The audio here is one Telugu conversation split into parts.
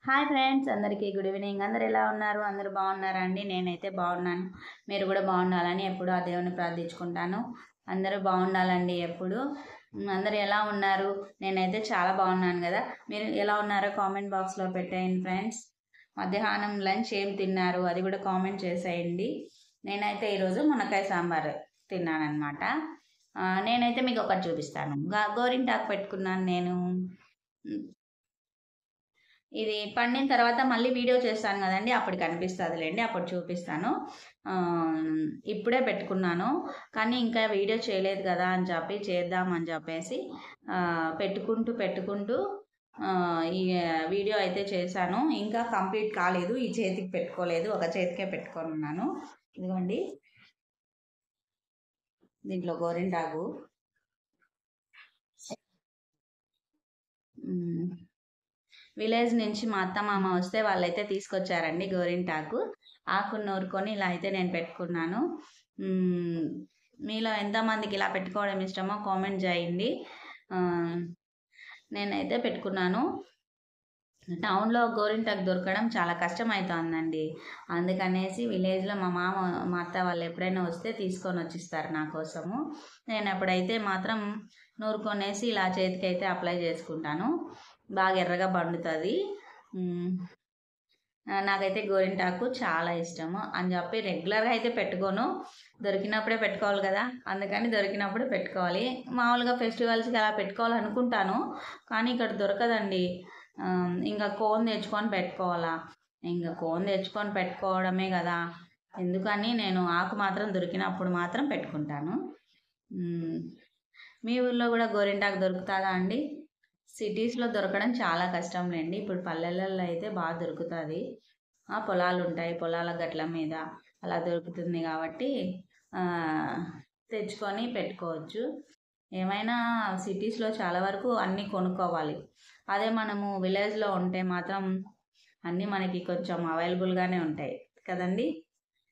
హాయ్ ఫ్రెండ్స్, అందరికీ గుడ్ ఈవినింగ్. అందరు ఎలా ఉన్నారు? అందరూ బాగున్నారా అండి? నేనైతే బాగున్నాను. మీరు కూడా బాగుండాలని ఎప్పుడు ఆ దేవుని ప్రార్థించుకుంటాను. అందరూ బాగుండాలండి ఎప్పుడు. అందరు ఎలా ఉన్నారు? నేనైతే చాలా బాగున్నాను కదా. మీరు ఎలా ఉన్నారో కామెంట్ బాక్స్లో పెట్టేయండి ఫ్రెండ్స్. మధ్యాహ్నం లంచ్ ఏం తిన్నారు అది కూడా కామెంట్ చేసేయండి. నేనైతే ఈరోజు మునక్కాయ సాంబార్ తిన్నానమాట. నేనైతే మీకు ఒకటి చూపిస్తాను. గోరింటాకు పెట్టుకున్నాను నేను. ఇది పండిన తర్వాత మళ్ళీ వీడియో చేస్తాను కదండి, అప్పుడు కనిపిస్తుందిలేండి, అప్పుడు చూపిస్తాను. ఇప్పుడే పెట్టుకున్నాను కానీ ఇంకా వీడియో చేయలేదు కదా అని చెప్పి చేద్దామని చెప్పేసి పెట్టుకుంటూ ఈ వీడియో అయితే చేశాను. ఇంకా కంప్లీట్ కాలేదు. ఈ చేతికి పెట్టుకోలేదు, ఒక చేతికే పెట్టుకొని ఉన్నాను. ఇదిగోండి, దీంట్లో గోరింటాకు. విలేజ్ నుంచి మా అత్త మామ వస్తే వాళ్ళైతే తీసుకొచ్చారండి గోరింటాకు. ఆకు నూరుకొని ఇలా అయితే నేను పెట్టుకున్నాను. మీలో ఎంతమందికి ఇలా పెట్టుకోవడం ఇష్టమో కామెంట్ చేయండి. నేనైతే పెట్టుకున్నాను. టౌన్లో గోరింటాకు దొరకడం చాలా కష్టం అవుతుందండి. అందుకనేసి విలేజ్లో మా అత్త వాళ్ళు ఎప్పుడైనా వస్తే తీసుకొని వచ్చిస్తారు నా కోసము. నేను ఎప్పుడైతే మాత్రం నూరుకొనేసి ఇలా చేతికి అయితే అప్లై చేసుకుంటాను. బాగా ఎర్రగా పండుతుంది. నాకైతే గోరింటాకు చాలా ఇష్టము అని చెప్పి రెగ్యులర్గా అయితే పెట్టుకోను. దొరికినప్పుడే పెట్టుకోవాలి కదా, అందుకని దొరికినప్పుడే పెట్టుకోవాలి. మామూలుగా ఫెస్టివల్స్కి అలా పెట్టుకోవాలనుకుంటాను కానీ ఇక్కడ దొరకదండి. ఇంకా కోన్ తెచ్చుకొని పెట్టుకోవాలా. ఇంకా కోన్ తెచ్చుకొని పెట్టుకోవడమే కదా, ఎందుకని నేను ఆకు మాత్రం దొరికినప్పుడు మాత్రం పెట్టుకుంటాను. మీ ఊళ్ళో కూడా గోరింటాకు దొరుకుతుందా అండి? సిటీస్లో దొరకడం చాలా కష్టంలేండి. ఇప్పుడు పల్లెలలో అయితే బాగా దొరుకుతుంది. పొలాలు ఉంటాయి, పొలాల గట్ల మీద అలా దొరుకుతుంది కాబట్టి తెచ్చుకొని పెట్టుకోవచ్చు. ఏమైనా సిటీస్లో చాలా వరకు అన్నీ కొనుక్కోవాలి. అదే మనము విలేజ్లో ఉంటే మాత్రం అన్నీ మనకి కొంచెం అవైలబుల్గానే ఉంటాయి కదండి.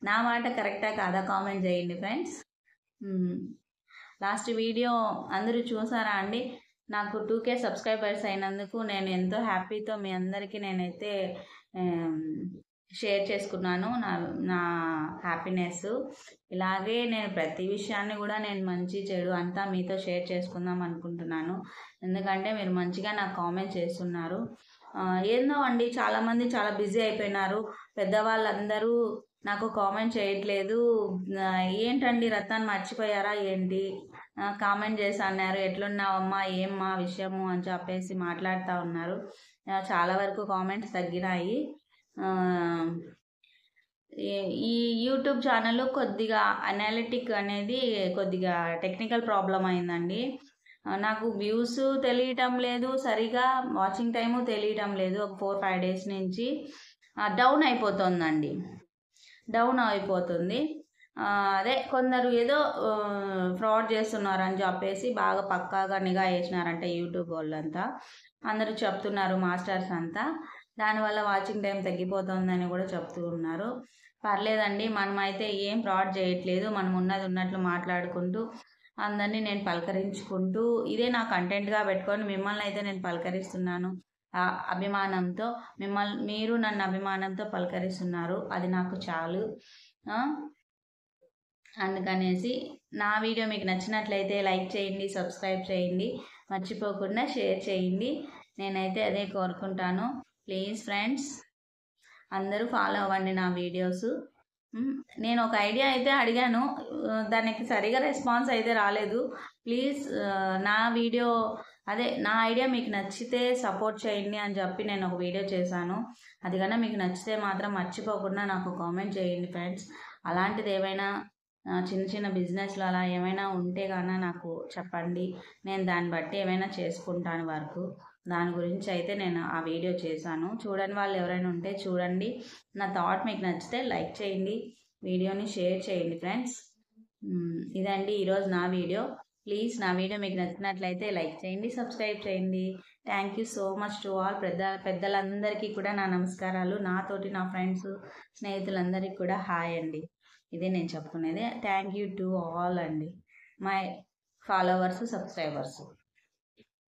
నా మాట కరెక్టా కాదా కామెంట్ చేయండి ఫ్రెండ్స్. లాస్ట్ వీడియో అందరూ చూసారా అండి? నాకు 2K సబ్స్క్రైబర్స్ అయినందుకు నేను ఎంతో హ్యాపీతో మీ అందరికీ నేనైతే షేర్ చేసుకున్నాను నా హ్యాపీనెస్. ఇలాగే నేను ప్రతి విషయాన్ని కూడా నేను మంచి చెడు అంతా మీతో షేర్ చేసుకుందాం అనుకుంటున్నాను. ఎందుకంటే మీరు మంచిగా నాకు కామెంట్ చేస్తున్నారు. ఏందో అండి, చాలామంది చాలా బిజీ అయిపోయినారు. పెద్దవాళ్ళందరూ నాకు కామెంట్ చేయట్లేదు. ఏంటండి రత్నాన్ని మర్చిపోయారా ఏంటి? కామెంట్ చేసి అన్నారు, ఎట్లున్నావమ్మా, ఏమ్మా విషయము అని చెప్పేసి మాట్లాడుతూ ఉన్నారు. చాలా వరకు కామెంట్స్ తగ్గినాయి. ఈ యూట్యూబ్ ఛానల్ కొద్దిగా అనాలిటిక్ అనేది కొద్దిగా టెక్నికల్ ప్రాబ్లం అయిందండి. నాకు వ్యూస్ తెలియటం లేదు, సరిగా వాచింగ్ టైము తెలియటం లేదు. ఒక 4-5 డేస్ నుంచి డౌన్ అయిపోతుందండి. అదే కొందరు ఏదో ఫ్రాడ్ చేస్తున్నారని చెప్పేసి బాగా పక్కాగా నిఘా వేసినారంటే యూట్యూబ్ వాళ్ళంతా అందరూ చెప్తున్నారు, మాస్టర్స్ అంతా. దానివల్ల వాచింగ్ టైం తగ్గిపోతుందని కూడా చెప్తూ ఉన్నారు. పర్లేదండి, మనమైతే ఏం ఫ్రాడ్ చేయట్లేదు. మనం ఉన్నది ఉన్నట్లు మాట్లాడుకుంటూ అందరినీ నేను పలకరించుకుంటూ ఇదే నా కంటెంట్గా పెట్టుకొని మిమ్మల్ని అయితే నేను పలకరిస్తున్నాను. అభిమానంతో మీరు నన్ను అభిమానంతో పలకరిస్తున్నారు, అది నాకు చాలు. అందుకనేసి నా వీడియో మీకు నచ్చినట్లయితే లైక్ చేయండి, సబ్స్క్రైబ్ చేయండి, మర్చిపోకుండా షేర్ చేయండి. నేనైతే అదే కోరుకుంటాను. ప్లీజ్ ఫ్రెండ్స్, అందరూ ఫాలో అవ్వండి నా వీడియోస్. నేను ఒక ఐడియా అయితే అడిగాను, దానికి సరిగా రెస్పాన్స్ అయితే రాలేదు. ప్లీజ్ నా ఐడియా మీకు నచ్చితే సపోర్ట్ చేయండి అని చెప్పి నేను ఒక వీడియో చేశాను. అది కన్నా మీకు నచ్చితే మాత్రం మర్చిపోకుండా నాకు కామెంట్ చేయండి ఫ్రెండ్స్. అలాంటిది ఏమైనా చిన్న చిన్న బిజినెస్లు అలా ఏమైనా ఉంటే కన్నా నాకు చెప్పండి. నేను దాన్ని బట్టి ఏమైనా చేసుకుంటాను వర్క్. దాని గురించి అయితే నేను ఆ వీడియో చేశాను. చూడని వాళ్ళు ఎవరైనా ఉంటే చూడండి. నా థాట్ మీకు నచ్చితే లైక్ చేయండి, వీడియోని షేర్ చేయండి ఫ్రెండ్స్. ఇదండి ఈరోజు నా వీడియో. ప్లీజ్ నా వీడియో మీకు నచ్చినట్లయితే లైక్ చేయండి, సబ్స్క్రైబ్ చేయండి. Thank you so much to all. పెద్దలందరికీ కూడా నా నమస్కారాలు. నాతోటి నా ఫ్రెండ్స్, స్నేహితులందరికీ కూడా హాయ్ అండి. ఇదే నేను చెప్పుకునేది. థ్యాంక్ యూ టు ఆల్ అండి, మై ఫాలోవర్స్, సబ్స్క్రైబర్స్.